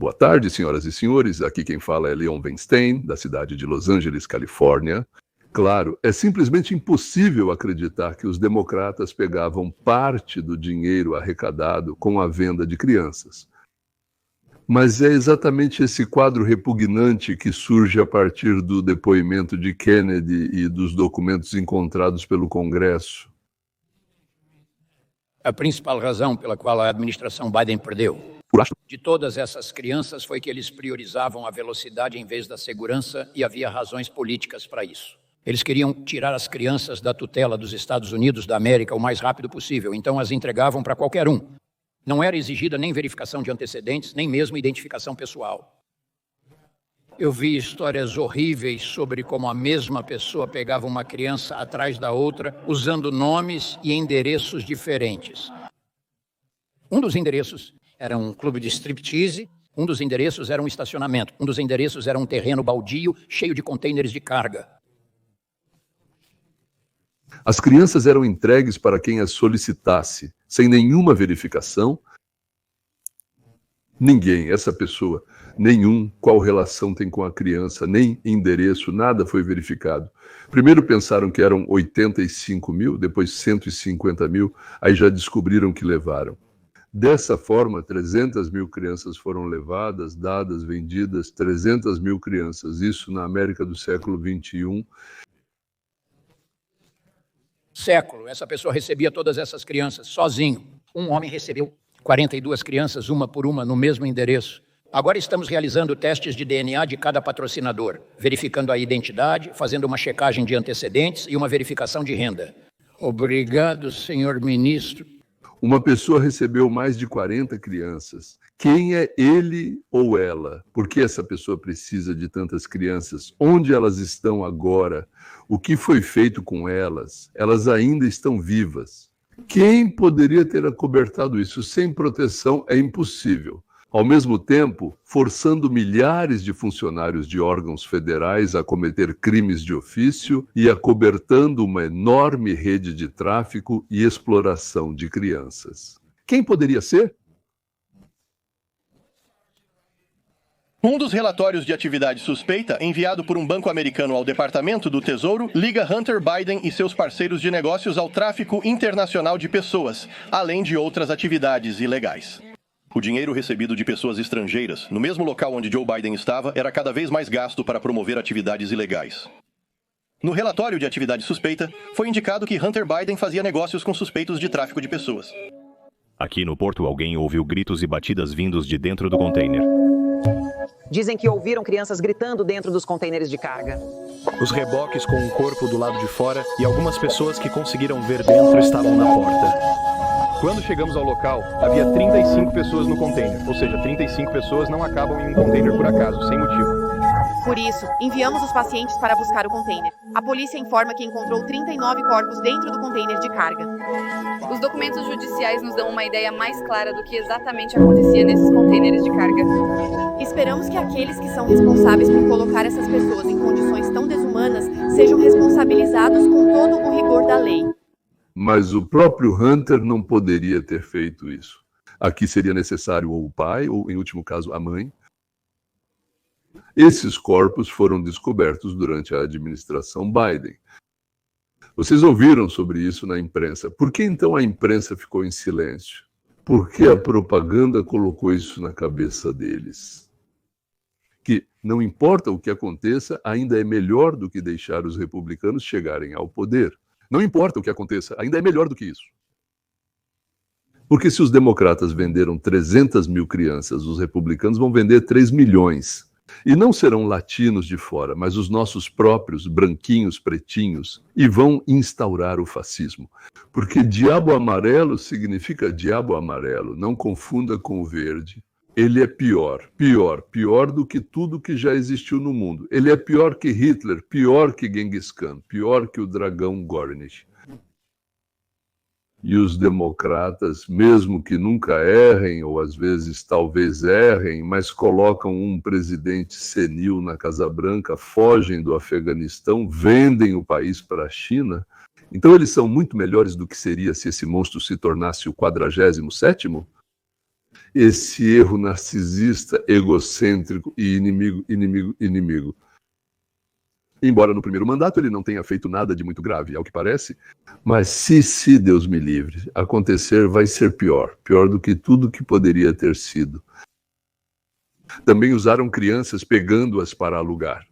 Boa tarde, senhoras e senhores. Aqui quem fala é Leon Weinstein, da cidade de Los Angeles, Califórnia. Claro, é simplesmente impossível acreditar que os democratas pegavam parte do dinheiro arrecadado com a venda de crianças. Mas é exatamente esse quadro repugnante que surge a partir do depoimento de Kennedy e dos documentos encontrados pelo Congresso. A principal razão pela qual a administração Biden perdeu de todas essas crianças foi que eles priorizavam a velocidade em vez da segurança e havia razões políticas para isso. Eles queriam tirar as crianças da tutela dos Estados Unidos da América o mais rápido possível, então as entregavam para qualquer um. Não era exigida nem verificação de antecedentes, nem mesmo identificação pessoal. Eu vi histórias horríveis sobre como a mesma pessoa pegava uma criança atrás da outra, usando nomes e endereços diferentes. Um dos endereços era um clube de striptease, um dos endereços era um estacionamento, um dos endereços era um terreno baldio cheio de contêineres de carga. As crianças eram entregues para quem as solicitasse, sem nenhuma verificação. Ninguém, essa pessoa, qual relação tem com a criança, nem endereço, nada foi verificado. Primeiro pensaram que eram 85 mil, depois 150 mil, aí já descobriram que levaram. Dessa forma, 300 mil crianças foram levadas, dadas, vendidas, 300 mil crianças, isso na América do século XXI. Século, essa pessoa recebia todas essas crianças sozinho. Um homem recebeu 42 crianças, uma por uma, no mesmo endereço. Agora estamos realizando testes de DNA de cada patrocinador, verificando a identidade, fazendo uma checagem de antecedentes e uma verificação de renda. Obrigado, senhor ministro. Uma pessoa recebeu mais de 40 crianças. Quem é ele ou ela? Por que essa pessoa precisa de tantas crianças? Onde elas estão agora? O que foi feito com elas? Elas ainda estão vivas. Quem poderia ter acobertado isso? Sem proteção é impossível. Ao mesmo tempo, forçando milhares de funcionários de órgãos federais a cometer crimes de ofício e acobertando uma enorme rede de tráfico e exploração de crianças. Quem poderia ser? Um dos relatórios de atividade suspeita, enviado por um banco americano ao Departamento do Tesouro, liga Hunter Biden e seus parceiros de negócios ao tráfico internacional de pessoas, além de outras atividades ilegais. O dinheiro recebido de pessoas estrangeiras, no mesmo local onde Joe Biden estava, era cada vez mais gasto para promover atividades ilegais. No relatório de atividade suspeita, foi indicado que Hunter Biden fazia negócios com suspeitos de tráfico de pessoas. Aqui no porto, alguém ouviu gritos e batidas vindos de dentro do container. Dizem que ouviram crianças gritando dentro dos contêineres de carga. Os reboques com o corpo do lado de fora e algumas pessoas que conseguiram ver dentro estavam na porta. Quando chegamos ao local, havia 35 pessoas no container, ou seja, 35 pessoas não acabam em um container por acaso, sem motivo. Por isso, enviamos os pacientes para buscar o container. A polícia informa que encontrou 39 corpos dentro do container de carga. Os documentos judiciais nos dão uma ideia mais clara do que exatamente acontecia nesses contêineres de carga. Esperamos que aqueles que são responsáveis por colocar essas pessoas em condições tão desumanas sejam responsabilizados com todo o rigor da lei. Mas o próprio Hunter não poderia ter feito isso. Aqui seria necessário ou o pai, ou, em último caso, a mãe. Esses corpos foram descobertos durante a administração Biden. Vocês ouviram sobre isso na imprensa. Por que então a imprensa ficou em silêncio? Por que a propaganda colocou isso na cabeça deles? Que não importa o que aconteça, ainda é melhor do que deixar os republicanos chegarem ao poder. Não importa o que aconteça, ainda é melhor do que isso. Porque se os democratas venderam 300 mil crianças, os republicanos vão vender 3 milhões. E não serão latinos de fora, mas os nossos próprios branquinhos, pretinhos, e vão instaurar o fascismo. Porque diabo amarelo significa diabo amarelo, não confunda com o verde. Ele é pior do que tudo que já existiu no mundo. Ele é pior que Hitler, pior que Genghis Khan, pior que o dragão Gornish. E os democratas, mesmo que nunca errem, ou às vezes talvez errem, mas colocam um presidente senil na Casa Branca, fogem do Afeganistão, vendem o país para a China. Então eles são muito melhores do que seria se esse monstro se tornasse o 47º? esse erro narcisista, egocêntrico e inimigo. Embora no primeiro mandato ele não tenha feito nada de muito grave, ao que parece, mas se Deus me livre, acontecer vai ser pior do que tudo que poderia ter sido. Também usaram crianças pegando-as para alugar.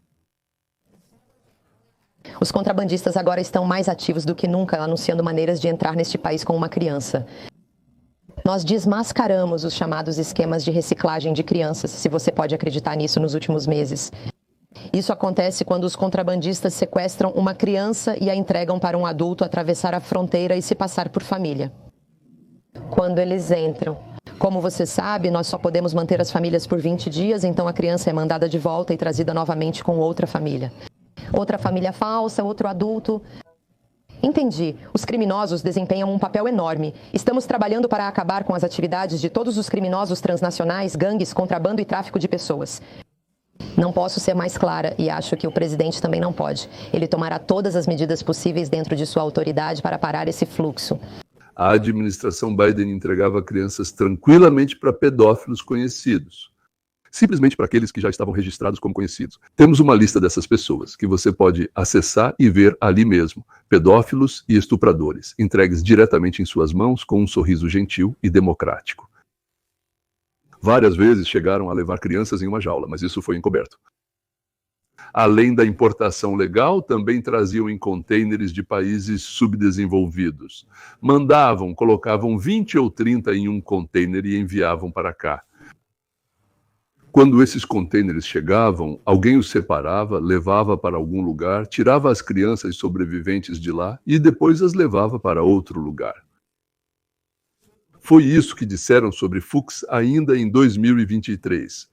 Os contrabandistas agora estão mais ativos do que nunca, anunciando maneiras de entrar neste país com uma criança. Nós desmascaramos os chamados esquemas de reciclagem de crianças, se você pode acreditar nisso, nos últimos meses. Isso acontece quando os contrabandistas sequestram uma criança e a entregam para um adulto atravessar a fronteira e se passar por família. Quando eles entram, como você sabe, nós só podemos manter as famílias por 20 dias, então a criança é mandada de volta e trazida novamente com outra família. Outra família falsa, outro adulto. Entendi. Os criminosos desempenham um papel enorme. Estamos trabalhando para acabar com as atividades de todos os criminosos transnacionais, gangues, contrabando e tráfico de pessoas. Não posso ser mais clara e acho que o presidente também não pode. Ele tomará todas as medidas possíveis dentro de sua autoridade para parar esse fluxo. A administração Biden entregava crianças tranquilamente para pedófilos conhecidos. Simplesmente para aqueles que já estavam registrados como conhecidos. Temos uma lista dessas pessoas que você pode acessar e ver ali mesmo. Pedófilos e estupradores, entregues diretamente em suas mãos com um sorriso gentil e democrático. Várias vezes chegaram a levar crianças em uma jaula, mas isso foi encoberto. Além da importação legal, também traziam em contêineres de países subdesenvolvidos. Colocavam 20 ou 30 em um contêiner e enviavam para cá. Quando esses contêineres chegavam, alguém os separava, levava para algum lugar, tirava as crianças sobreviventes de lá e depois as levava para outro lugar. Foi isso que disseram sobre Fuchs ainda em 2023.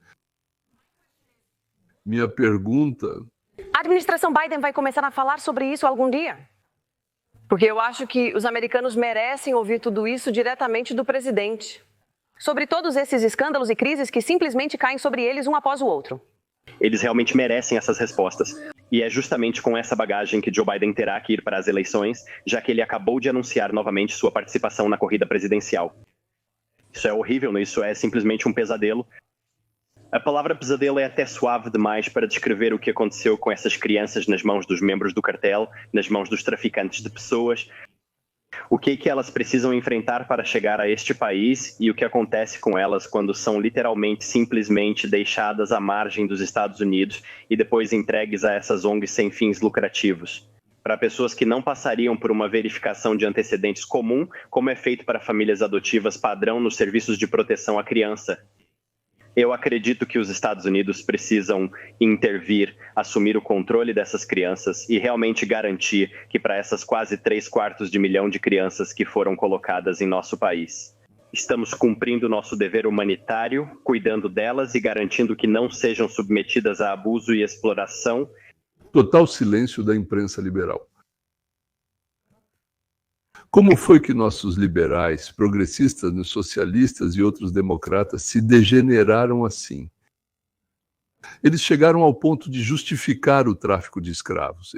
Minha pergunta... A administração Biden vai começar a falar sobre isso algum dia? Porque eu acho que os americanos merecem ouvir tudo isso diretamente do presidente. Sobre todos esses escândalos e crises que simplesmente caem sobre eles um após o outro. Eles realmente merecem essas respostas. E é justamente com essa bagagem que Joe Biden terá que ir para as eleições, já que ele acabou de anunciar novamente sua participação na corrida presidencial. Isso é horrível, isso é simplesmente um pesadelo. A palavra pesadelo é até suave demais para descrever o que aconteceu com essas crianças nas mãos dos membros do cartel, nas mãos dos traficantes de pessoas. O que elas precisam enfrentar para chegar a este país e o que acontece com elas quando são literalmente, simplesmente deixadas à margem dos Estados Unidos e depois entregues a essas ONGs sem fins lucrativos. Para pessoas que não passariam por uma verificação de antecedentes comum, como é feito para famílias adotivas padrão nos serviços de proteção à criança. Eu acredito que os Estados Unidos precisam intervir, assumir o controle dessas crianças e realmente garantir que para essas quase 3/4 milhão de crianças que foram colocadas em nosso país, estamos cumprindo nosso dever humanitário, cuidando delas e garantindo que não sejam submetidas a abuso e exploração. Total silêncio da imprensa liberal. Como foi que nossos liberais, progressistas, socialistas e outros democratas se degeneraram assim? Eles chegaram ao ponto de justificar o tráfico de escravos.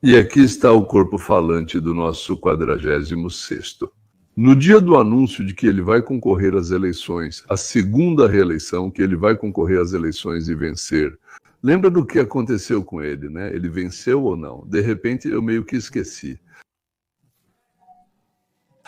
E aqui está o corpo falante do nosso 46º. No dia do anúncio de que ele vai concorrer às eleições, a segunda reeleição, que ele vai concorrer às eleições e vencer, lembra do que aconteceu com ele, né? Ele venceu ou não? De repente, eu meio que esqueci.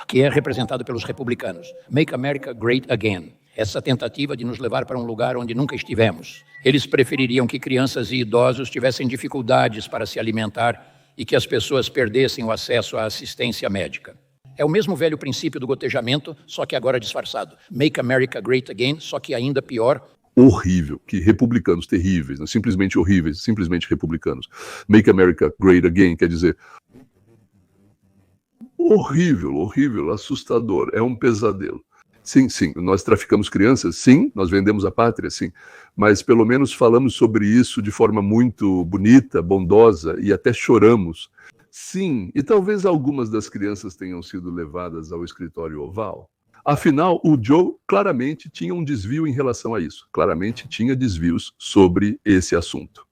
Que é representado pelos republicanos. Make America Great Again. Essa tentativa de nos levar para um lugar onde nunca estivemos. Eles prefeririam que crianças e idosos tivessem dificuldades para se alimentar e que as pessoas perdessem o acesso à assistência médica. É o mesmo velho princípio do gotejamento, só que agora disfarçado. Make America Great Again, só que ainda pior. Horrível, que republicanos terríveis, né? Simplesmente horríveis, simplesmente republicanos. Make America Great Again quer dizer horrível, horrível, assustador, é um pesadelo. Sim, nós traficamos crianças, sim, nós vendemos a pátria, sim, mas pelo menos falamos sobre isso de forma muito bonita, bondosa e até choramos. Sim, e talvez algumas das crianças tenham sido levadas ao escritório oval. Afinal, o Joe claramente tinha um desvio em relação a isso. Claramente tinha desvios sobre esse assunto.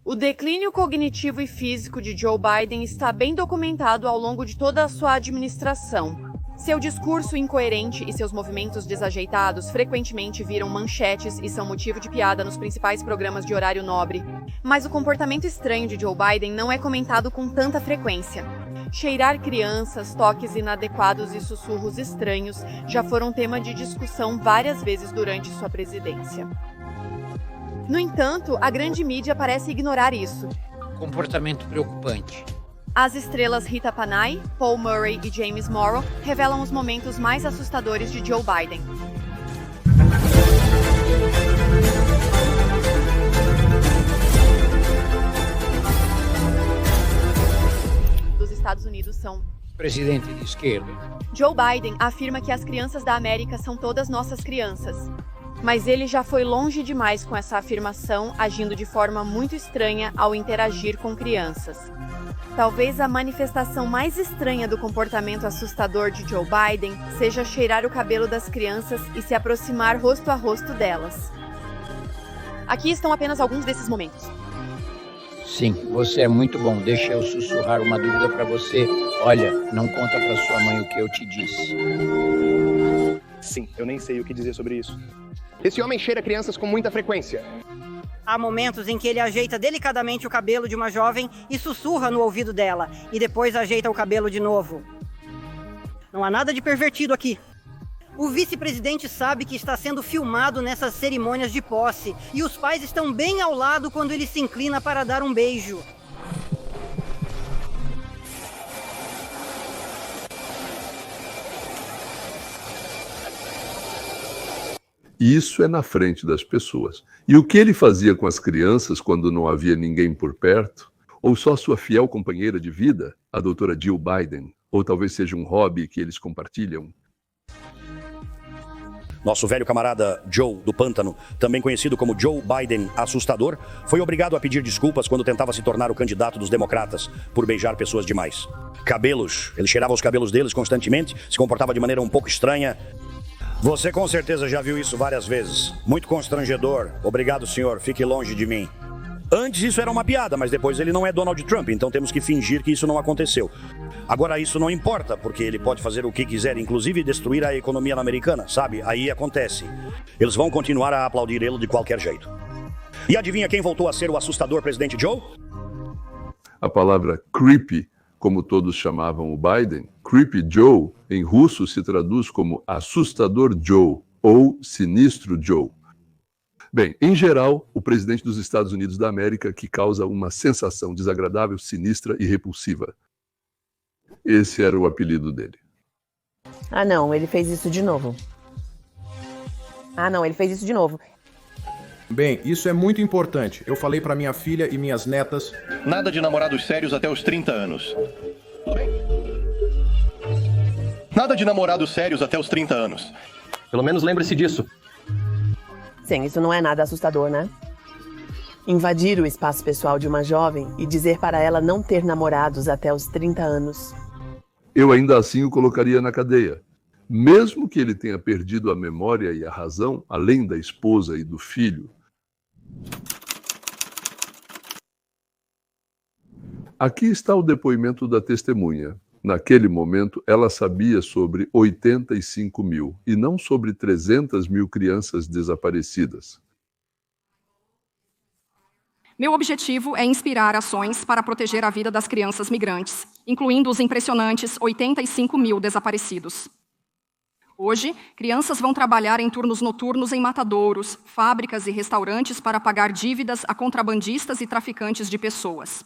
O declínio cognitivo e físico de Joe Biden está bem documentado ao longo de toda a sua administração. Seu discurso incoerente e seus movimentos desajeitados frequentemente viram manchetes e são motivo de piada nos principais programas de horário nobre. Mas o comportamento estranho de Joe Biden não é comentado com tanta frequência. Cheirar crianças, toques inadequados e sussurros estranhos já foram tema de discussão várias vezes durante sua presidência. No entanto, a grande mídia parece ignorar isso. Comportamento preocupante. As estrelas Rita Panay, Paul Murray e James Morrow revelam os momentos mais assustadores de Joe Biden. Dos Estados Unidos são Presidente de esquerda. Joe Biden afirma que as crianças da América são todas nossas crianças. Mas ele já foi longe demais com essa afirmação, agindo de forma muito estranha ao interagir com crianças. Talvez a manifestação mais estranha do comportamento assustador de Joe Biden seja cheirar o cabelo das crianças e se aproximar rosto a rosto delas. Aqui estão apenas alguns desses momentos. Sim, você é muito bom. Deixa eu sussurrar uma dúvida para você. Olha, não conta para sua mãe o que eu te disse. Sim, eu nem sei o que dizer sobre isso. Esse homem cheira crianças com muita frequência. Há momentos em que ele ajeita delicadamente o cabelo de uma jovem e sussurra no ouvido dela, e depois ajeita o cabelo de novo. Não há nada de pervertido aqui. O vice-presidente sabe que está sendo filmado nessas cerimônias de posse, e os pais estão bem ao lado quando ele se inclina para dar um beijo. Isso é na frente das pessoas. E o que ele fazia com as crianças quando não havia ninguém por perto? Ou só sua fiel companheira de vida, a doutora Jill Biden? Ou talvez seja um hobby que eles compartilham? Nosso velho camarada Joe do Pântano, também conhecido como Joe Biden Assustador, foi obrigado a pedir desculpas quando tentava se tornar o candidato dos democratas por beijar pessoas demais. Cabelos, ele cheirava os cabelos deles constantemente, se comportava de maneira um pouco estranha. Você com certeza já viu isso várias vezes. Muito constrangedor. Obrigado, senhor. Fique longe de mim. Antes isso era uma piada, mas depois ele não é Donald Trump, então temos que fingir que isso não aconteceu. Agora isso não importa, porque ele pode fazer o que quiser, inclusive destruir a economia americana, sabe? Aí acontece. Eles vão continuar a aplaudir ele de qualquer jeito. E adivinha quem voltou a ser o assustador presidente Joe? A palavra creepy, como todos chamavam o Biden, Creepy Joe, em russo se traduz como assustador Joe ou sinistro Joe. Bem, em geral, o presidente dos Estados Unidos da América que causa uma sensação desagradável, sinistra e repulsiva. Esse era o apelido dele. Ah, não, ele fez isso de novo. Bem, isso é muito importante. Eu falei para minha filha e minhas netas... Nada de namorados sérios até os 30 anos. Nada de namorados sérios até os 30 anos. Pelo menos lembre-se disso. Sim, isso não é nada assustador, né? Invadir o espaço pessoal de uma jovem e dizer para ela não ter namorados até os 30 anos. Eu ainda assim o colocaria na cadeia. Mesmo que ele tenha perdido a memória e a razão, além da esposa e do filho. Aqui está o depoimento da testemunha. Naquele momento, ela sabia sobre 85 mil e não sobre 300 mil crianças desaparecidas. Meu objetivo é inspirar ações para proteger a vida das crianças migrantes, incluindo os impressionantes 85 mil desaparecidos. Hoje, crianças vão trabalhar em turnos noturnos em matadouros, fábricas e restaurantes para pagar dívidas a contrabandistas e traficantes de pessoas.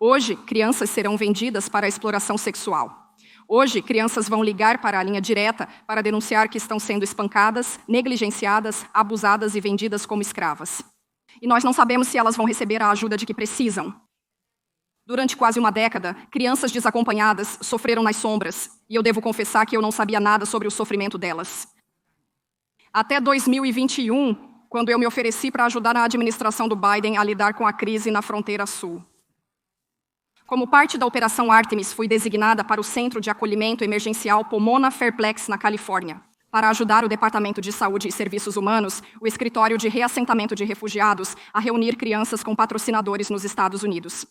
Hoje, crianças serão vendidas para a exploração sexual. Hoje, crianças vão ligar para a linha direta para denunciar que estão sendo espancadas, negligenciadas, abusadas e vendidas como escravas. E nós não sabemos se elas vão receber a ajuda de que precisam. Durante quase uma década, crianças desacompanhadas sofreram nas sombras, e eu devo confessar que eu não sabia nada sobre o sofrimento delas. Até 2021, quando eu me ofereci para ajudar a administração do Biden a lidar com a crise na fronteira sul. Como parte da Operação Artemis, fui designada para o Centro de Acolhimento Emergencial Pomona Fairplex, na Califórnia. Para ajudar o Departamento de Saúde e Serviços Humanos, o Escritório de Reassentamento de Refugiados, a reunir crianças com patrocinadores nos Estados Unidos.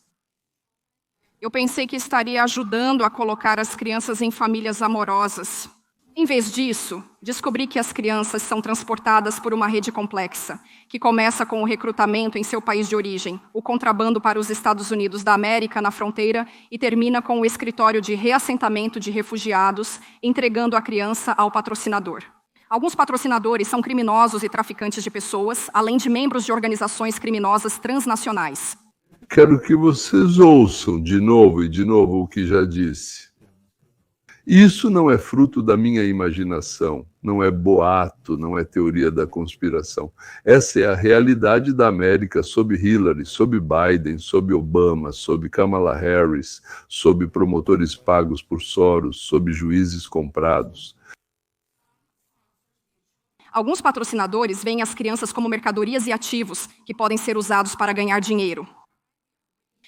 Eu pensei que estaria ajudando a colocar as crianças em famílias amorosas. Em vez disso, descobri que as crianças são transportadas por uma rede complexa, que começa com o recrutamento em seu país de origem, o contrabando para os Estados Unidos da América na fronteira e termina com o escritório de reassentamento de refugiados, entregando a criança ao patrocinador. Alguns patrocinadores são criminosos e traficantes de pessoas, além de membros de organizações criminosas transnacionais. Quero que vocês ouçam de novo e de novo o que já disse. Isso não é fruto da minha imaginação, não é boato, não é teoria da conspiração. Essa é a realidade da América sob Hillary, sob Biden, sob Obama, sob Kamala Harris, sob promotores pagos por Soros, sob juízes comprados. Alguns patrocinadores veem as crianças como mercadorias e ativos que podem ser usados para ganhar dinheiro.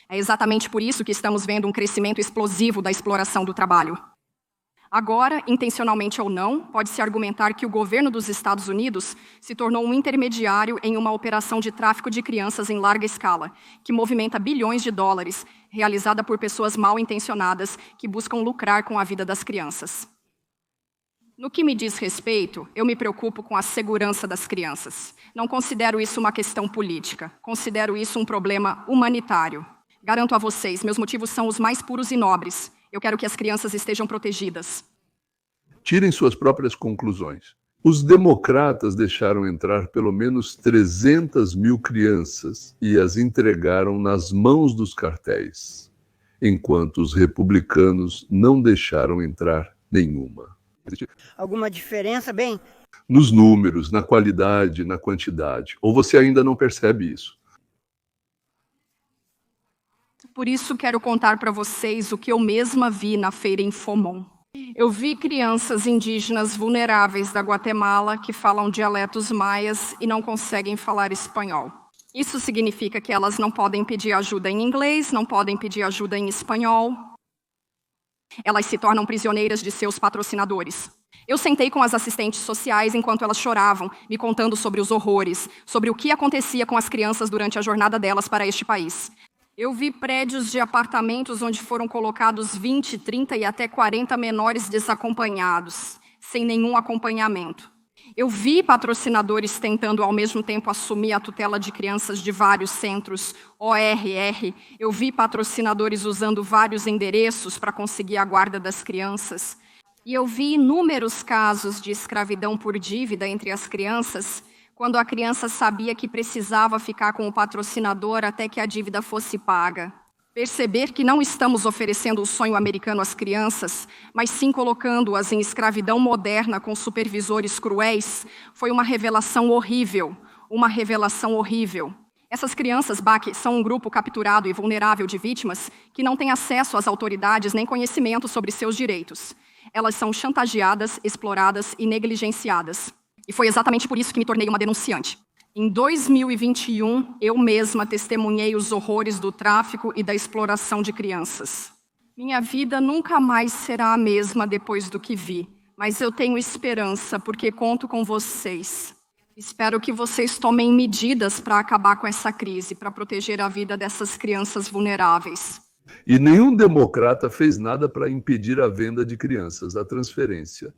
É exatamente por isso que estamos vendo um crescimento explosivo da exploração do trabalho. Agora, intencionalmente ou não, pode-se argumentar que o governo dos Estados Unidos se tornou um intermediário em uma operação de tráfico de crianças em larga escala, que movimenta bilhões de dólares, realizada por pessoas mal intencionadas que buscam lucrar com a vida das crianças. No que me diz respeito, eu me preocupo com a segurança das crianças. Não considero isso uma questão política, considero isso um problema humanitário. Garanto a vocês, meus motivos são os mais puros e nobres. Eu quero que as crianças estejam protegidas. Tirem suas próprias conclusões. Os democratas deixaram entrar pelo menos 300 mil crianças e as entregaram nas mãos dos cartéis, enquanto os republicanos não deixaram entrar nenhuma. Alguma diferença, bem? Nos números, na qualidade, na quantidade. Ou você ainda não percebe isso? Por isso quero contar para vocês o que eu mesma vi na feira em Fomon. Eu vi crianças indígenas vulneráveis da Guatemala que falam dialetos maias e não conseguem falar espanhol. Isso significa que elas não podem pedir ajuda em inglês, não podem pedir ajuda em espanhol. Elas se tornam prisioneiras de seus patrocinadores. Eu sentei com as assistentes sociais enquanto elas choravam, me contando sobre os horrores, sobre o que acontecia com as crianças durante a jornada delas para este país. Eu vi prédios de apartamentos onde foram colocados 20, 30 e até 40 menores desacompanhados, sem nenhum acompanhamento. Eu vi patrocinadores tentando ao mesmo tempo assumir a tutela de crianças de vários centros, ORR. Eu vi patrocinadores usando vários endereços para conseguir a guarda das crianças. E eu vi inúmeros casos de escravidão por dívida entre as crianças, quando a criança sabia que precisava ficar com o patrocinador até que a dívida fosse paga. Perceber que não estamos oferecendo o sonho americano às crianças, mas sim colocando-as em escravidão moderna com supervisores cruéis, foi uma revelação horrível, uma revelação horrível. Essas crianças, Bach, são um grupo capturado e vulnerável de vítimas que não têm acesso às autoridades nem conhecimento sobre seus direitos. Elas são chantageadas, exploradas e negligenciadas. E foi exatamente por isso que me tornei uma denunciante. Em 2021, eu mesma testemunhei os horrores do tráfico e da exploração de crianças. Minha vida nunca mais será a mesma depois do que vi, mas eu tenho esperança porque conto com vocês. Espero que vocês tomem medidas para acabar com essa crise, para proteger a vida dessas crianças vulneráveis. E nenhum democrata fez nada para impedir a venda de crianças, a transferência.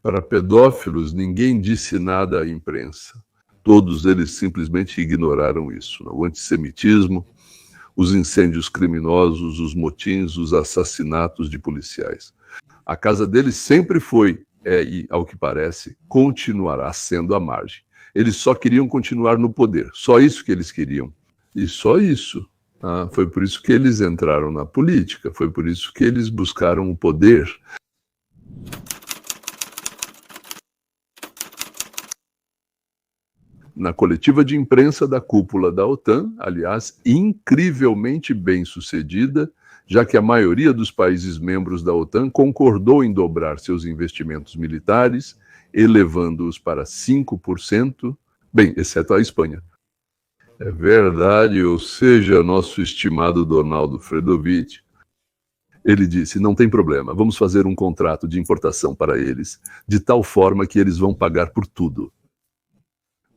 Para pedófilos, ninguém disse nada à imprensa. Todos eles simplesmente ignoraram isso. O antissemitismo, os incêndios criminosos, os motins, os assassinatos de policiais. A casa deles sempre foi, e, ao que parece, continuará sendo à margem. Eles só queriam continuar no poder. Só isso que eles queriam. E só isso. Foi por isso que eles entraram na política. Foi por isso que eles buscaram o poder. Na coletiva de imprensa da cúpula da OTAN, aliás, incrivelmente bem-sucedida, já que a maioria dos países membros da OTAN concordou em dobrar seus investimentos militares, elevando-os para 5%, bem, exceto a Espanha. É verdade, ou seja, nosso estimado Donaldo Fredovitch. Ele disse, não tem problema, vamos fazer um contrato de importação para eles, de tal forma que eles vão pagar por tudo.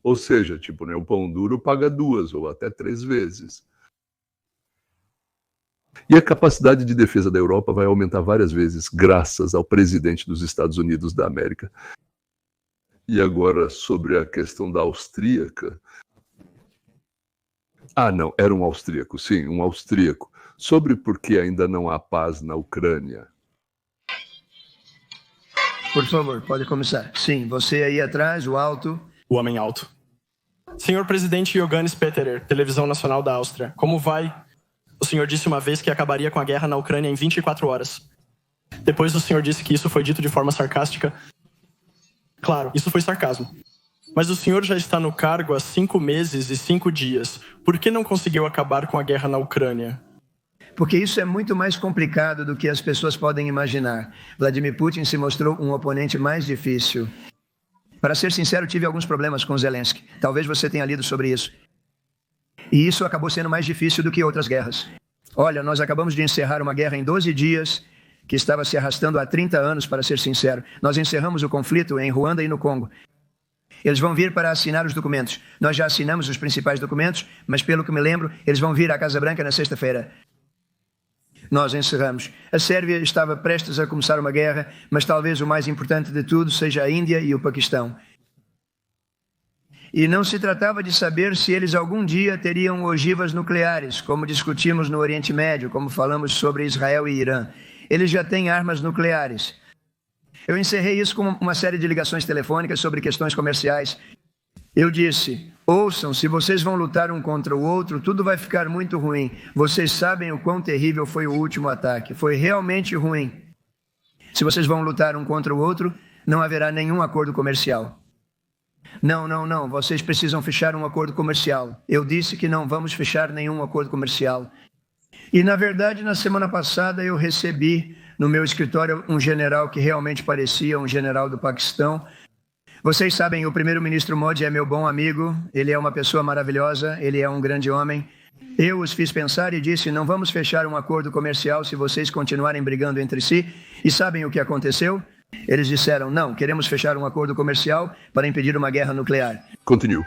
Ou seja, tipo, né, o pão duro paga 2 ou até 3 vezes. E a capacidade de defesa da Europa vai aumentar várias vezes, graças ao presidente dos Estados Unidos da América. E agora, sobre a questão da austríaca. Ah, não, era um austríaco, sim, um austríaco. Sobre por que ainda não há paz na Ucrânia. Por favor, pode começar. Sim, você aí atrás, o alto. O homem alto. Senhor presidente Johannes Petterer, Televisão Nacional da Áustria, como vai? O senhor disse uma vez que acabaria com a guerra na Ucrânia em 24 horas. Depois o senhor disse que isso foi dito de forma sarcástica. Claro, isso foi sarcasmo. Mas o senhor já está no cargo há 5 meses e 5 dias. Por que não conseguiu acabar com a guerra na Ucrânia? Porque isso é muito mais complicado do que as pessoas podem imaginar. Vladimir Putin se mostrou um oponente mais difícil. Para ser sincero, tive alguns problemas com Zelensky. Talvez você tenha lido sobre isso. E isso acabou sendo mais difícil do que outras guerras. Olha, nós acabamos de encerrar uma guerra em 12 dias, que estava se arrastando há 30 anos, para ser sincero. Nós encerramos o conflito em Ruanda e no Congo. Eles vão vir para assinar os documentos. Nós já assinamos os principais documentos, mas pelo que me lembro, eles vão vir à Casa Branca na sexta-feira. Nós encerramos. A Sérvia estava prestes a começar uma guerra, mas talvez o mais importante de tudo seja a Índia e o Paquistão. E não se tratava de saber se eles algum dia teriam ogivas nucleares, como discutimos no Oriente Médio, como falamos sobre Israel e Irã. Eles já têm armas nucleares. Eu encerrei isso com uma série de ligações telefônicas sobre questões comerciais. Eu disse, ouçam, se vocês vão lutar um contra o outro, tudo vai ficar muito ruim. Vocês sabem o quão terrível foi o último ataque. Foi realmente ruim. Se vocês vão lutar um contra o outro, não haverá nenhum acordo comercial. Não, vocês precisam fechar um acordo comercial. Eu disse que não vamos fechar nenhum acordo comercial. E, na verdade, na semana passada eu recebi no meu escritório um general que realmente parecia um general do Paquistão. Vocês sabem, o primeiro-ministro Modi é meu bom amigo, ele é uma pessoa maravilhosa, ele é um grande homem. Eu os fiz pensar e disse, não vamos fechar um acordo comercial se vocês continuarem brigando entre si. E sabem o que aconteceu? Eles disseram, não, queremos fechar um acordo comercial para impedir uma guerra nuclear. Continuo.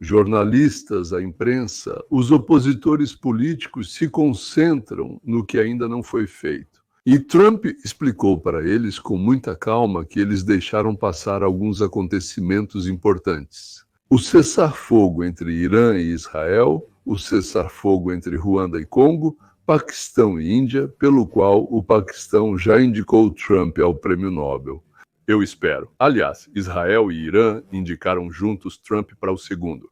Jornalistas, a imprensa, os opositores políticos se concentram no que ainda não foi feito. E Trump explicou para eles com muita calma que eles deixaram passar alguns acontecimentos importantes. O cessar-fogo entre Irã e Israel, o cessar-fogo entre Ruanda e Congo, Paquistão e Índia, pelo qual o Paquistão já indicou Trump ao Prêmio Nobel. Eu espero. Aliás, Israel e Irã indicaram juntos Trump para o segundo.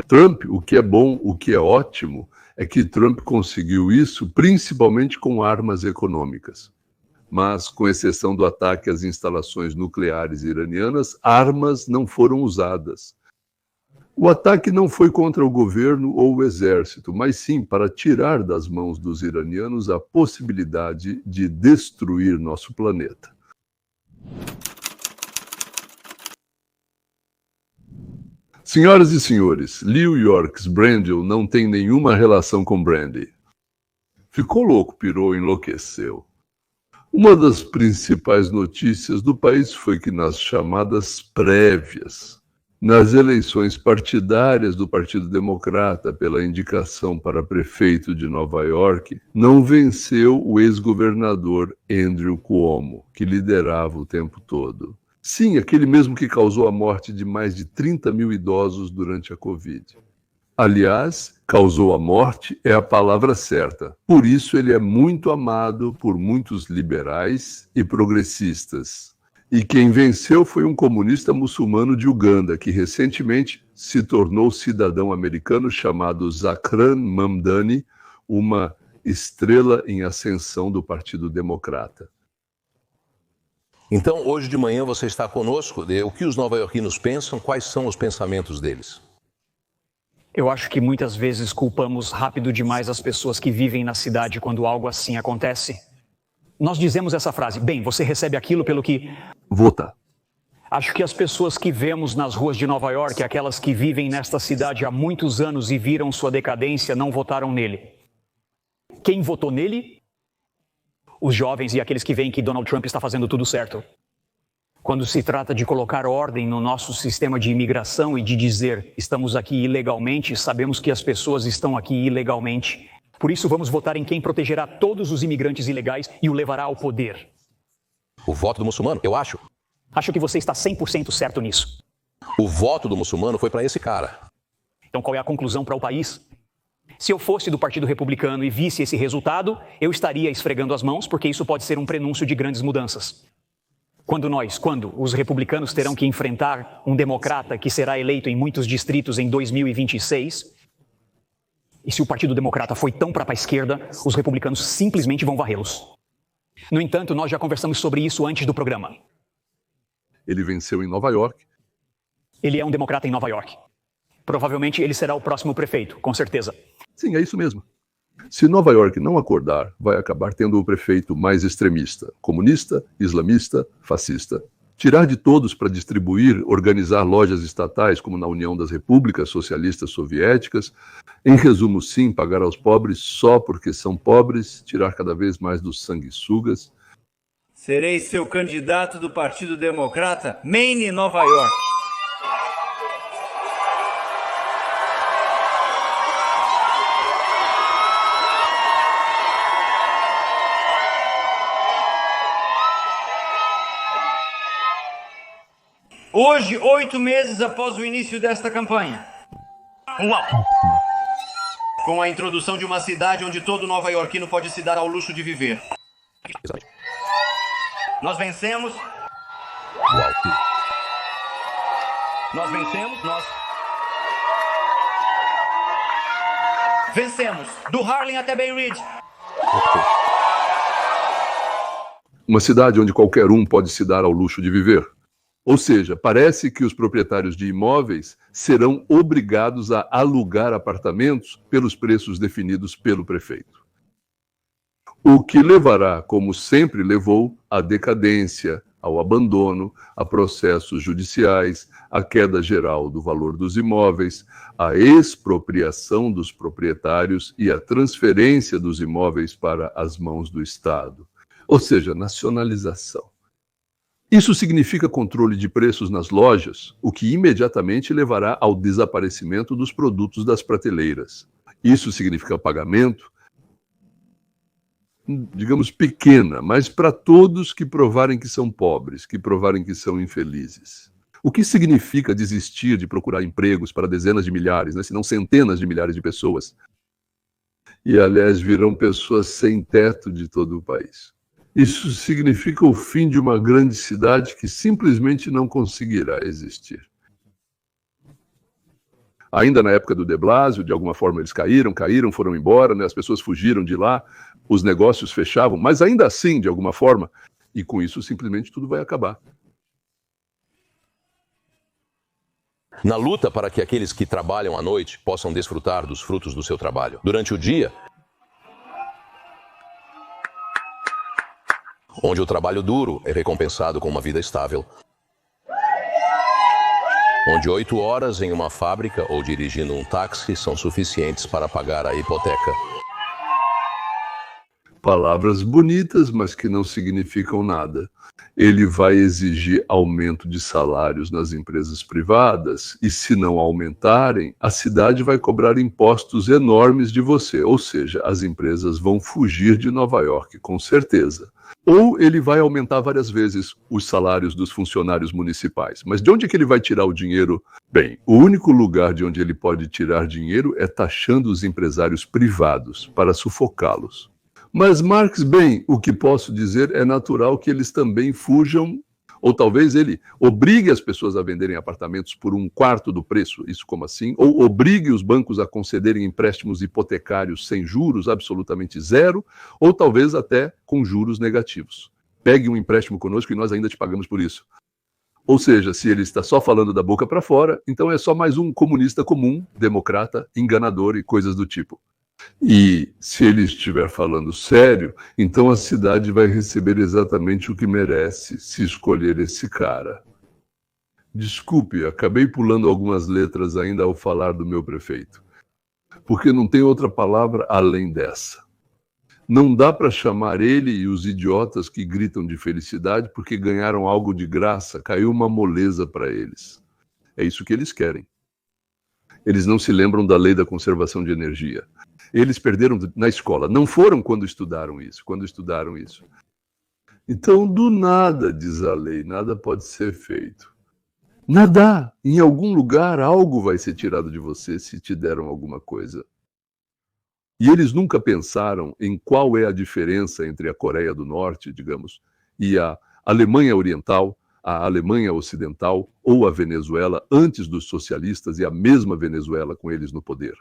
Trump, o que é bom, o que é ótimo, é que Trump conseguiu isso principalmente com armas econômicas. Mas, com exceção do ataque às instalações nucleares iranianas, armas não foram usadas. O ataque não foi contra o governo ou o exército, mas sim para tirar das mãos dos iranianos a possibilidade de destruir nosso planeta. Senhoras e senhores, Lew York's Brandel não tem nenhuma relação com Brandy. Ficou louco, pirou, enlouqueceu. Uma das principais notícias do país foi que nas chamadas prévias, nas eleições partidárias do Partido Democrata pela indicação para prefeito de Nova York, não venceu o ex-governador Andrew Cuomo, que liderava o tempo todo. Sim, aquele mesmo que causou a morte de mais de 30 mil idosos durante a Covid. Aliás, causou a morte é a palavra certa. Por isso ele é muito amado por muitos liberais e progressistas. E quem venceu foi um comunista muçulmano de Uganda, que recentemente se tornou cidadão americano chamado Zakran Mamdani, uma estrela em ascensão do Partido Democrata. Então, hoje de manhã você está conosco. O que os nova-iorquinos pensam? Quais são os pensamentos deles? Eu acho que muitas vezes culpamos rápido demais as pessoas que vivem na cidade quando algo assim acontece. Nós dizemos essa frase, bem, você recebe aquilo pelo que... Vota. Acho que as pessoas que vemos nas ruas de Nova York, aquelas que vivem nesta cidade há muitos anos e viram sua decadência, não votaram nele. Quem votou nele? Os jovens e aqueles que veem que Donald Trump está fazendo tudo certo. Quando se trata de colocar ordem no nosso sistema de imigração e de dizer estamos aqui ilegalmente, sabemos que as pessoas estão aqui ilegalmente. Por isso vamos votar em quem protegerá todos os imigrantes ilegais e o levará ao poder. O voto do muçulmano, eu acho. Acho que você está 100% certo nisso. O voto do muçulmano foi para esse cara. Então qual é a conclusão para o país? Se eu fosse do Partido Republicano e visse esse resultado, eu estaria esfregando as mãos, porque isso pode ser um prenúncio de grandes mudanças. Quando os republicanos terão que enfrentar um democrata que será eleito em muitos distritos em 2026, e se o Partido Democrata foi tão para a esquerda, os republicanos simplesmente vão varrê-los. No entanto, nós já conversamos sobre isso antes do programa. Ele venceu em Nova York. Ele é um democrata em Nova York. Provavelmente ele será o próximo prefeito, com certeza. Sim, é isso mesmo. Se Nova York não acordar, vai acabar tendo o prefeito mais extremista, comunista, islamista, fascista. Tirar de todos para distribuir, organizar lojas estatais, como na União das Repúblicas Socialistas Soviéticas. Em resumo, sim, pagar aos pobres só porque são pobres, tirar cada vez mais dos sanguessugas. Serei seu candidato do Partido Democrata, Maine, Nova York. Hoje, 8 meses após o início desta campanha. Uau! Com a introdução de uma cidade onde todo nova-iorquino pode se dar ao luxo de viver. Nós vencemos. Nós vencemos, nós. Vencemos. Do Harlem até Bay Ridge. Uma cidade onde qualquer um pode se dar ao luxo de viver. Ou seja, parece que os proprietários de imóveis serão obrigados a alugar apartamentos pelos preços definidos pelo prefeito. O que levará, como sempre levou, à decadência, ao abandono, a processos judiciais, à queda geral do valor dos imóveis, à expropriação dos proprietários e à transferência dos imóveis para as mãos do Estado. Ou seja, nacionalização. Isso significa controle de preços nas lojas, o que imediatamente levará ao desaparecimento dos produtos das prateleiras. Isso significa pagamento, digamos, pequena, mas para todos que provarem que são pobres, que provarem que são infelizes. O que significa desistir de procurar empregos para dezenas de milhares, se não centenas de milhares de pessoas? E, aliás, virão pessoas sem teto de todo o país. Isso significa o fim de uma grande cidade que simplesmente não conseguirá existir. Ainda na época do de Blasio, de alguma forma eles caíram, foram embora, as pessoas fugiram de lá, os negócios fechavam, mas ainda assim, de alguma forma, e com isso simplesmente tudo vai acabar. Na luta para que aqueles que trabalham à noite possam desfrutar dos frutos do seu trabalho. Durante o dia, onde o trabalho duro é recompensado com uma vida estável. Onde 8 horas em uma fábrica ou dirigindo um táxi são suficientes para pagar a hipoteca. Palavras bonitas, mas que não significam nada. Ele vai exigir aumento de salários nas empresas privadas e, se não aumentarem, a cidade vai cobrar impostos enormes de você. Ou seja, as empresas vão fugir de Nova York, com certeza. Ou ele vai aumentar várias vezes os salários dos funcionários municipais. Mas de onde é que ele vai tirar o dinheiro? Bem, o único lugar de onde ele pode tirar dinheiro é taxando os empresários privados para sufocá-los. Mas, Marx, bem, o que posso dizer é natural que eles também fujam, ou talvez ele obrigue as pessoas a venderem apartamentos por 1/4 do preço, isso como assim? Ou obrigue os bancos a concederem empréstimos hipotecários sem juros, absolutamente zero, ou talvez até com juros negativos. Pegue um empréstimo conosco e nós ainda te pagamos por isso. Ou seja, se ele está só falando da boca para fora, então é só mais um comunista comum, democrata, enganador e coisas do tipo. E se ele estiver falando sério, então a cidade vai receber exatamente o que merece se escolher esse cara. Desculpe, acabei pulando algumas letras ainda ao falar do meu prefeito, porque não tem outra palavra além dessa. Não dá para chamar ele e os idiotas que gritam de felicidade porque ganharam algo de graça, caiu uma moleza para eles. É isso que eles querem. Eles não se lembram da lei da conservação de energia. Eles perderam na escola. Não foram quando estudaram isso. Então, do nada, diz a lei, nada pode ser feito. Nada. Em algum lugar, algo vai ser tirado de você se te deram alguma coisa. E eles nunca pensaram em qual é a diferença entre a Coreia do Norte, digamos, e a Alemanha Oriental, a Alemanha Ocidental ou a Venezuela antes dos socialistas e a mesma Venezuela com eles no poder.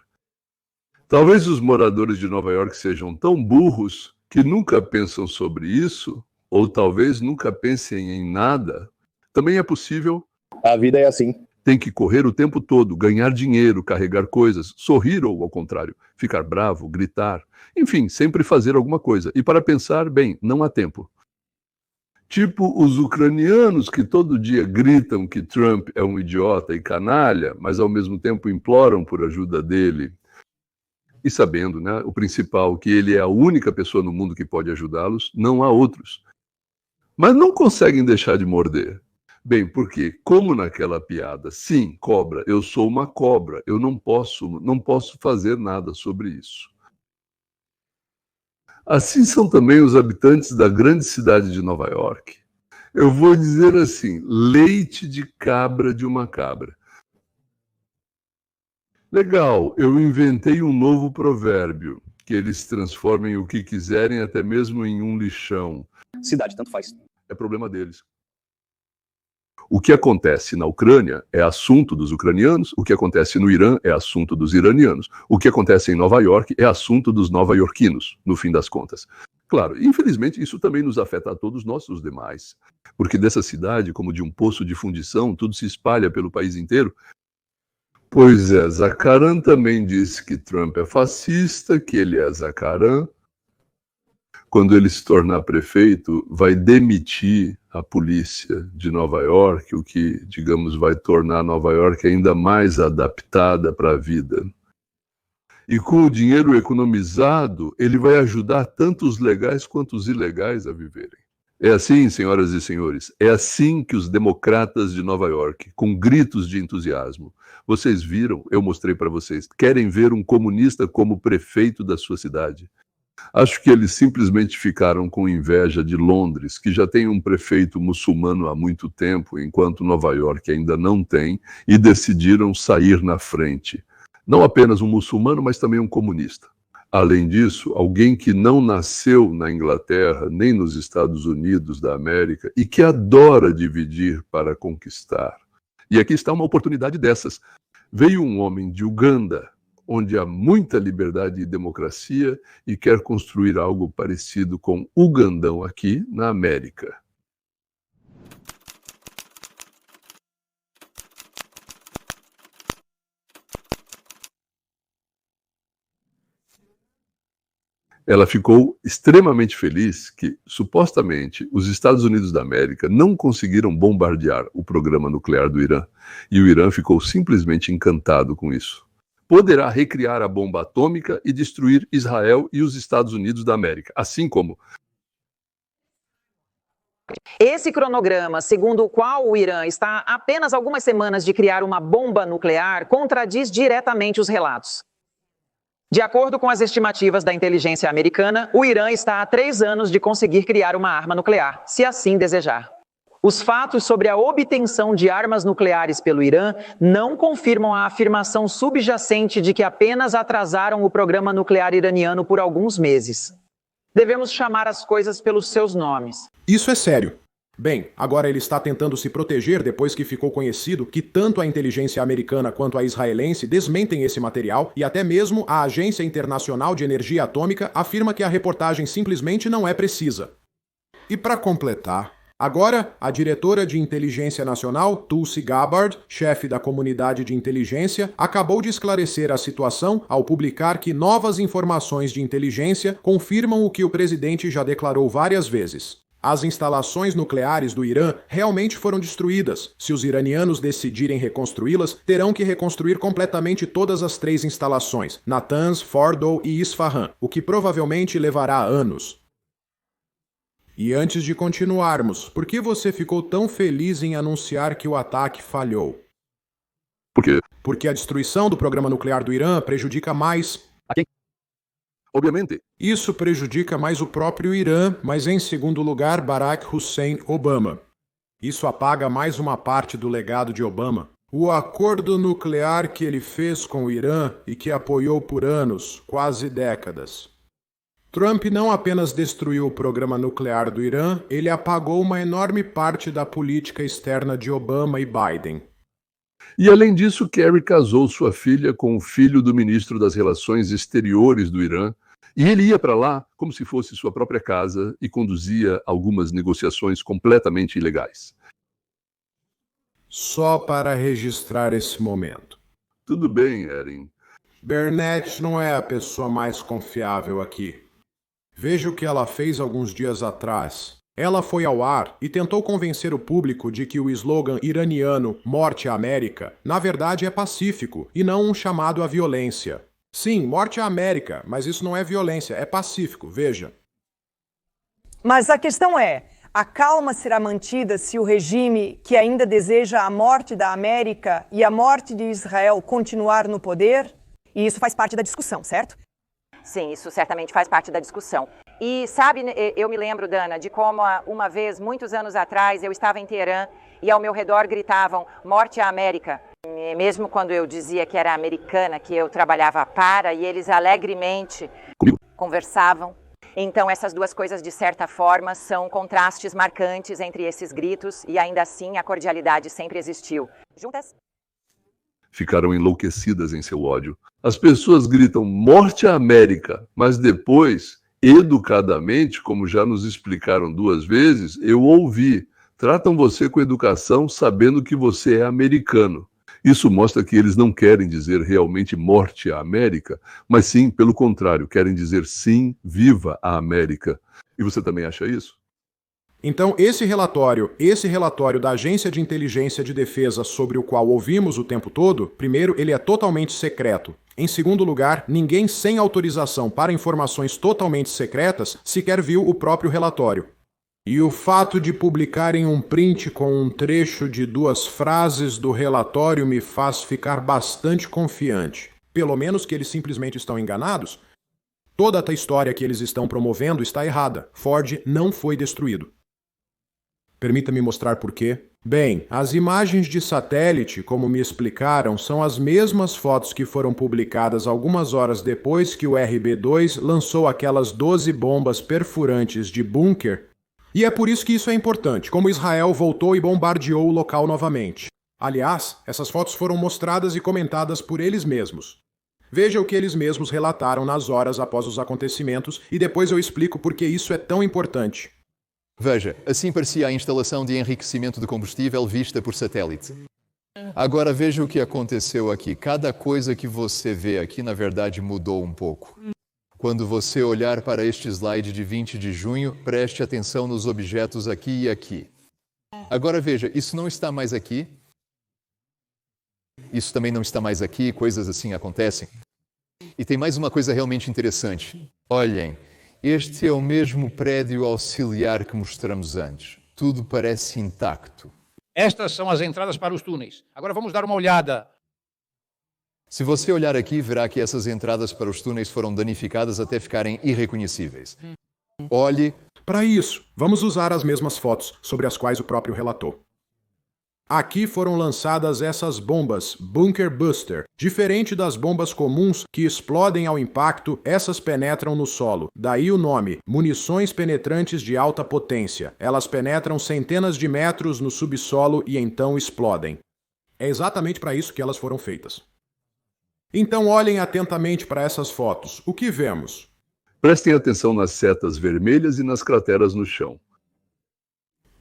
Talvez os moradores de Nova York sejam tão burros que nunca pensam sobre isso, ou talvez nunca pensem em nada. Também é possível. A vida é assim. Tem que correr o tempo todo, ganhar dinheiro, carregar coisas, sorrir ou, ao contrário, ficar bravo, gritar. Enfim, sempre fazer alguma coisa. E para pensar, bem, não há tempo. Tipo os ucranianos que todo dia gritam que Trump é um idiota e canalha, mas ao mesmo tempo imploram por ajuda dele. E sabendo, né, o principal, que ele é a única pessoa no mundo que pode ajudá-los, não há outros. Mas não conseguem deixar de morder. Bem, porque, como naquela piada, sim, cobra, eu sou uma cobra, eu não posso fazer nada sobre isso. Assim são também os habitantes da grande cidade de Nova York. Eu vou dizer assim, leite de cabra de uma cabra. Legal, eu inventei um novo provérbio, que eles transformem o que quiserem, até mesmo em um lixão. Cidade, tanto faz. É problema deles. O que acontece na Ucrânia é assunto dos ucranianos, o que acontece no Irã é assunto dos iranianos, o que acontece em Nova York é assunto dos nova-iorquinos, no fim das contas. Claro, infelizmente isso também nos afeta a todos nós, os demais, porque dessa cidade, como de um poço de fundição, tudo se espalha pelo país inteiro. Pois é, Zaccaran também disse que Trump é fascista, que ele é Zaccaran. Quando ele se tornar prefeito, vai demitir a polícia de Nova York, o que, digamos, vai tornar Nova York ainda mais adaptada para a vida. E com o dinheiro economizado, ele vai ajudar tanto os legais quanto os ilegais a viverem. É assim, senhoras e senhores, é assim que os democratas de Nova York, com gritos de entusiasmo, vocês viram, eu mostrei para vocês, querem ver um comunista como prefeito da sua cidade. Acho que eles simplesmente ficaram com inveja de Londres, que já tem um prefeito muçulmano há muito tempo, enquanto Nova York ainda não tem, e decidiram sair na frente. Não apenas um muçulmano, mas também um comunista. Além disso, alguém que não nasceu na Inglaterra, nem nos Estados Unidos da América, e que adora dividir para conquistar. E aqui está uma oportunidade dessas. Veio um homem de Uganda, onde há muita liberdade e democracia, e quer construir algo parecido com Ugandão aqui na América. Ela ficou extremamente feliz que, supostamente, os Estados Unidos da América não conseguiram bombardear o programa nuclear do Irã, e o Irã ficou simplesmente encantado com isso. Poderá recriar a bomba atômica e destruir Israel e os Estados Unidos da América, assim como... Esse cronograma, segundo o qual o Irã está a apenas algumas semanas de criar uma bomba nuclear, contradiz diretamente os relatos. De acordo com as estimativas da inteligência americana, o Irã está há 3 anos de conseguir criar uma arma nuclear, se assim desejar. Os fatos sobre a obtenção de armas nucleares pelo Irã não confirmam a afirmação subjacente de que apenas atrasaram o programa nuclear iraniano por alguns meses. Devemos chamar as coisas pelos seus nomes. Isso é sério. Bem, agora ele está tentando se proteger depois que ficou conhecido que tanto a inteligência americana quanto a israelense desmentem esse material e até mesmo a Agência Internacional de Energia Atômica afirma que a reportagem simplesmente não é precisa. E para completar, agora a diretora de Inteligência Nacional, Tulsi Gabbard, chefe da comunidade de inteligência, acabou de esclarecer a situação ao publicar que novas informações de inteligência confirmam o que o presidente já declarou várias vezes. As instalações nucleares do Irã realmente foram destruídas. Se os iranianos decidirem reconstruí-las, terão que reconstruir completamente todas as 3 instalações, Natanz, Fordow e Isfahan, o que provavelmente levará anos. E antes de continuarmos, por que você ficou tão feliz em anunciar que o ataque falhou? Por quê? Porque a destruição do programa nuclear do Irã prejudica mais... A quem? Obviamente. Isso prejudica mais o próprio Irã, mas em segundo lugar, Barack Hussein Obama. Isso apaga mais uma parte do legado de Obama. O acordo nuclear que ele fez com o Irã e que apoiou por anos, quase décadas. Trump não apenas destruiu o programa nuclear do Irã, ele apagou uma enorme parte da política externa de Obama e Biden. E além disso, Kerry casou sua filha com o filho do ministro das Relações Exteriores do Irã, e ele ia para lá como se fosse sua própria casa e conduzia algumas negociações completamente ilegais. Só para registrar esse momento. Tudo bem, Erin. Burnett não é a pessoa mais confiável aqui. Veja o que ela fez alguns dias atrás. Ela foi ao ar e tentou convencer o público de que o slogan iraniano Morte à América, na verdade, é pacífico e não um chamado à violência. Sim, morte à América, mas isso não é violência, é pacífico, veja. Mas a questão é, a calma será mantida se o regime que ainda deseja a morte da América e a morte de Israel continuar no poder? E isso faz parte da discussão, certo? Sim, isso certamente faz parte da discussão. E sabe, eu me lembro, Dana, de como uma vez, muitos anos atrás, eu estava em Teherã e ao meu redor gritavam morte à América. Mesmo quando eu dizia que era americana, que eu trabalhava para, e eles alegremente conversavam. Então essas duas coisas, de certa forma, são contrastes marcantes entre esses gritos e ainda assim a cordialidade sempre existiu. Juntas? Ficaram enlouquecidas em seu ódio. As pessoas gritam morte à América, mas depois, educadamente, como já nos explicaram 2 vezes, eu ouvi. Tratam você com educação sabendo que você é americano. Isso mostra que eles não querem dizer realmente morte à América, mas sim, pelo contrário, querem dizer sim, viva a América. E você também acha isso? Então, esse relatório da Agência de Inteligência de Defesa sobre o qual ouvimos o tempo todo, primeiro, ele é totalmente secreto. Em segundo lugar, ninguém sem autorização para informações totalmente secretas sequer viu o próprio relatório. E o fato de publicarem um print com um trecho de 2 frases do relatório me faz ficar bastante confiante. Pelo menos que eles simplesmente estão enganados. Toda a história que eles estão promovendo está errada. Ford não foi destruído. Permita-me mostrar por quê. Bem, as imagens de satélite, como me explicaram, são as mesmas fotos que foram publicadas algumas horas depois que o RB-2 lançou aquelas 12 bombas perfurantes de bunker. E é por isso que isso é importante, como Israel voltou e bombardeou o local novamente. Aliás, essas fotos foram mostradas e comentadas por eles mesmos. Veja o que eles mesmos relataram nas horas após os acontecimentos e depois eu explico por que isso é tão importante. Veja, assim parecia a instalação de enriquecimento de combustível vista por satélite. Agora veja o que aconteceu aqui. Cada coisa que você vê aqui, na verdade, mudou um pouco. Quando você olhar para este slide de 20 de junho, preste atenção nos objetos aqui e aqui. Agora veja, isso não está mais aqui. Isso também não está mais aqui, coisas assim acontecem. E tem mais uma coisa realmente interessante. Olhem, este é o mesmo prédio auxiliar que mostramos antes. Tudo parece intacto. Estas são as entradas para os túneis. Agora vamos dar uma olhada. Se você olhar aqui, verá que essas entradas para os túneis foram danificadas até ficarem irreconhecíveis. Olhe. Para isso, vamos usar as mesmas fotos sobre as quais o próprio relatou. Aqui foram lançadas essas bombas Bunker Buster. Diferente das bombas comuns que explodem ao impacto, essas penetram no solo. Daí o nome, munições penetrantes de alta potência. Elas penetram centenas de metros no subsolo e então explodem. É exatamente para isso que elas foram feitas. Então olhem atentamente para essas fotos. O que vemos? Prestem atenção nas setas vermelhas e nas crateras no chão.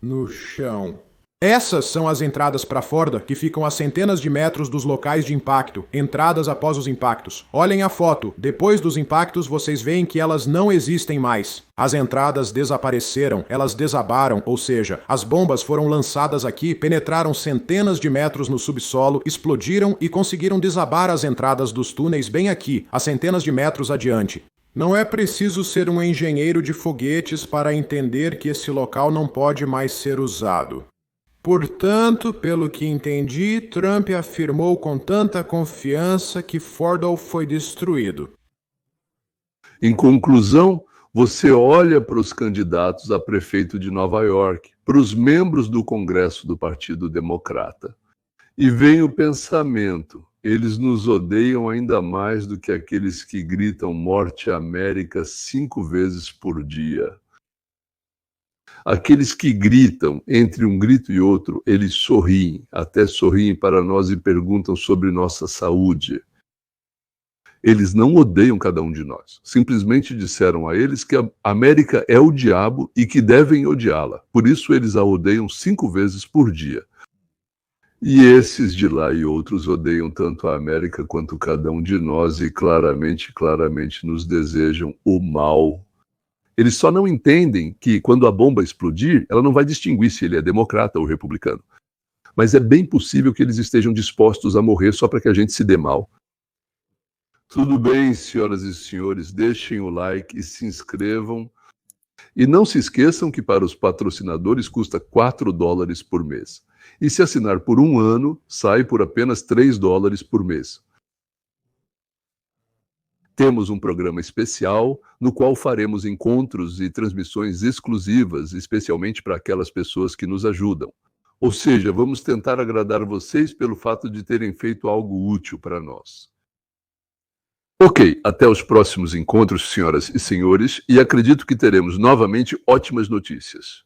No chão. Essas são as entradas para Forda, que ficam a centenas de metros dos locais de impacto, entradas após os impactos. Olhem a foto. Depois dos impactos, vocês veem que elas não existem mais. As entradas desapareceram, elas desabaram, ou seja, as bombas foram lançadas aqui, penetraram centenas de metros no subsolo, explodiram e conseguiram desabar as entradas dos túneis bem aqui, a centenas de metros adiante. Não é preciso ser um engenheiro de foguetes para entender que esse local não pode mais ser usado. Portanto, pelo que entendi, Trump afirmou com tanta confiança que Fordow foi destruído. Em conclusão, você olha para os candidatos a prefeito de Nova York, para os membros do Congresso do Partido Democrata, e vem o pensamento: eles nos odeiam ainda mais do que aqueles que gritam Morte à América 5 vezes por dia. Aqueles que gritam, entre um grito e outro, eles sorriem, até sorriem para nós e perguntam sobre nossa saúde. Eles não odeiam cada um de nós. Simplesmente disseram a eles que a América é o diabo e que devem odiá-la. Por isso eles a odeiam 5 vezes por dia. E esses de lá e outros odeiam tanto a América quanto cada um de nós e claramente nos desejam o mal. Eles só não entendem que, quando a bomba explodir, ela não vai distinguir se ele é democrata ou republicano. Mas é bem possível que eles estejam dispostos a morrer só para que a gente se dê mal. Tudo bem, senhoras e senhores, deixem o like e se inscrevam. E não se esqueçam que para os patrocinadores custa $4 por mês. E se assinar por 1 ano, sai por apenas $3 por mês. Temos um programa especial no qual faremos encontros e transmissões exclusivas, especialmente para aquelas pessoas que nos ajudam. Ou seja, vamos tentar agradar vocês pelo fato de terem feito algo útil para nós. Ok, até os próximos encontros, senhoras e senhores, e acredito que teremos novamente ótimas notícias.